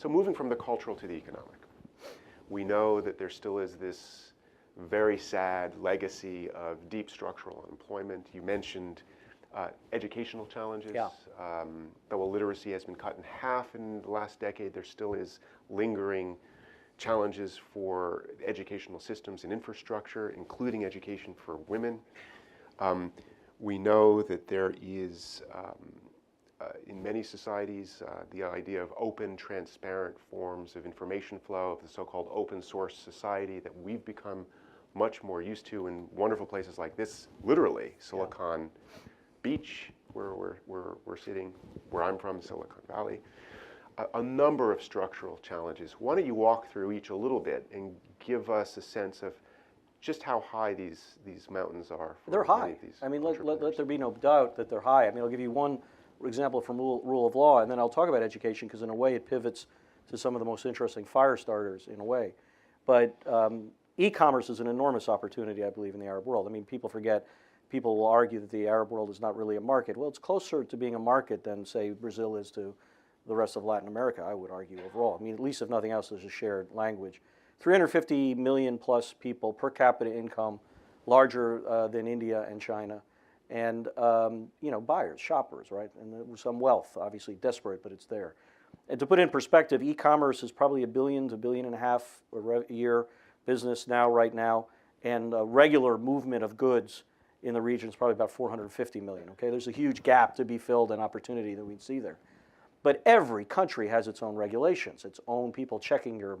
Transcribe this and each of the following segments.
So moving from the cultural to the economic, we know that there still is this very sad legacy of deep structural unemployment. You mentioned educational challenges. Yeah. Though illiteracy has been cut in half in the last decade, there still is lingering challenges for educational systems and infrastructure, including education for women. We know that there is, in many societies, the idea of open, transparent forms of information flow, of the so-called open source society that we've become much more used to in wonderful places like this, literally, Silicon Beach, where we're sitting, where I'm from, Silicon Valley. A number of structural challenges. Why don't you walk through each a little bit and give us a sense of just how high these mountains are? They're high. I mean, let there be no doubt that they're high. I mean, I'll give you one example from rule of law, and then I'll talk about education, because in a way it pivots to some of the most interesting fire starters in a way. But e-commerce is an enormous opportunity, I believe, in the Arab world. I mean, people forget, people will argue that the Arab world is not really a market. Well, it's closer to being a market than, say, Brazil is to the rest of Latin America, I would argue, overall. I mean, at least if nothing else, there's a shared language. 350 million plus people, per capita income, larger than India and China. And, you know, buyers, shoppers, right? And some wealth, obviously desperate, but it's there. And to put in perspective, e-commerce is probably $1 billion to $1.5 billion a year business now, right now. And regular movement of goods in the region is probably about 450 million, okay? There's a huge gap to be filled and opportunity that we'd see there. But every country has its own regulations, its own people checking your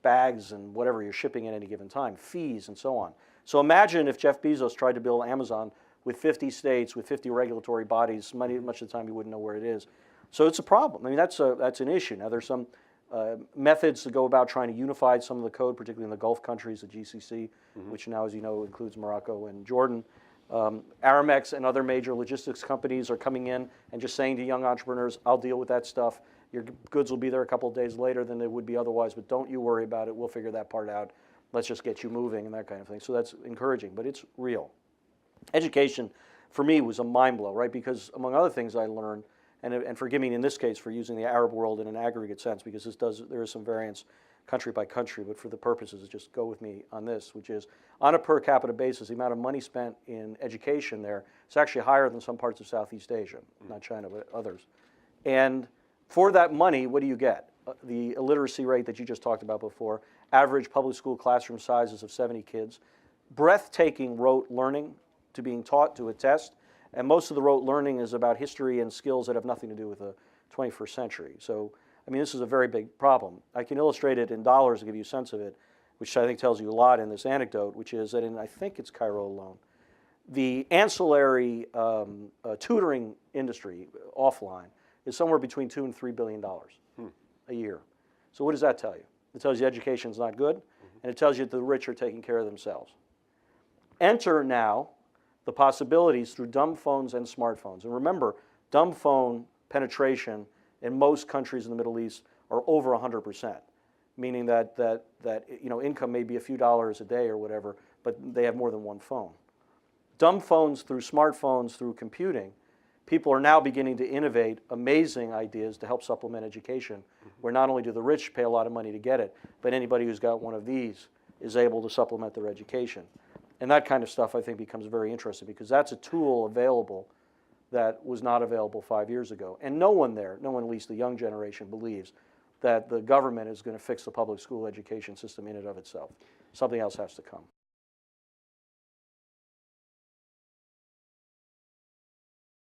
bags and whatever you're shipping at any given time, fees and so on. So imagine if Jeff Bezos tried to build Amazon with 50 states, with 50 regulatory bodies, much of the time you wouldn't know where it is. So it's a problem. I mean, that's an issue. Now, there's some methods to go about trying to unify some of the code, particularly in the Gulf countries, the GCC, which now, as you know, includes Morocco and Jordan. Aramex and other major logistics companies are coming in and just saying to young entrepreneurs, I'll deal with that stuff. Your goods will be there a couple of days later than they would be otherwise, but don't you worry about it. We'll figure that part out. Let's just get you moving and that kind of thing. So that's encouraging, but it's real. Education, for me, was a mind blow, right? Because among other things I learned, and forgive me in this case for using the Arab world in an aggregate sense, because there is some variance country by country, but for the purposes, just go with me on this, which is on a per capita basis, the amount of money spent in education there is actually higher than some parts of Southeast Asia, not China, but others. And for that money, what do you get? The illiteracy rate that you just talked about before, average public school classroom sizes of 70 kids, breathtaking rote learning to being taught to a test, and most of the rote learning is about history and skills that have nothing to do with the 21st century. So, I mean, this is a very big problem. I can illustrate it in dollars to give you a sense of it, which I think tells you a lot in this anecdote, which is that in, I think it's Cairo alone, the ancillary tutoring industry offline is somewhere between $2 and $3 billion a year. So what does that tell you? It tells you education's not good, and it tells you that the rich are taking care of themselves. Enter now the possibilities through dumb phones and smartphones. And remember, dumb phone penetration in most countries in the Middle East are over 100%, meaning that you know, income may be a few dollars a day or whatever, but they have more than one phone. Dumb phones through smartphones, through computing, people are now beginning to innovate amazing ideas to help supplement education, where not only do the rich pay a lot of money to get it, but anybody who's got one of these is able to supplement their education. And that kind of stuff, I think, becomes very interesting, because that's a tool available that was not available 5 years ago. And no one there, no one, at least the young generation, believes that the government is going to fix the public school education system in and of itself. Something else has to come.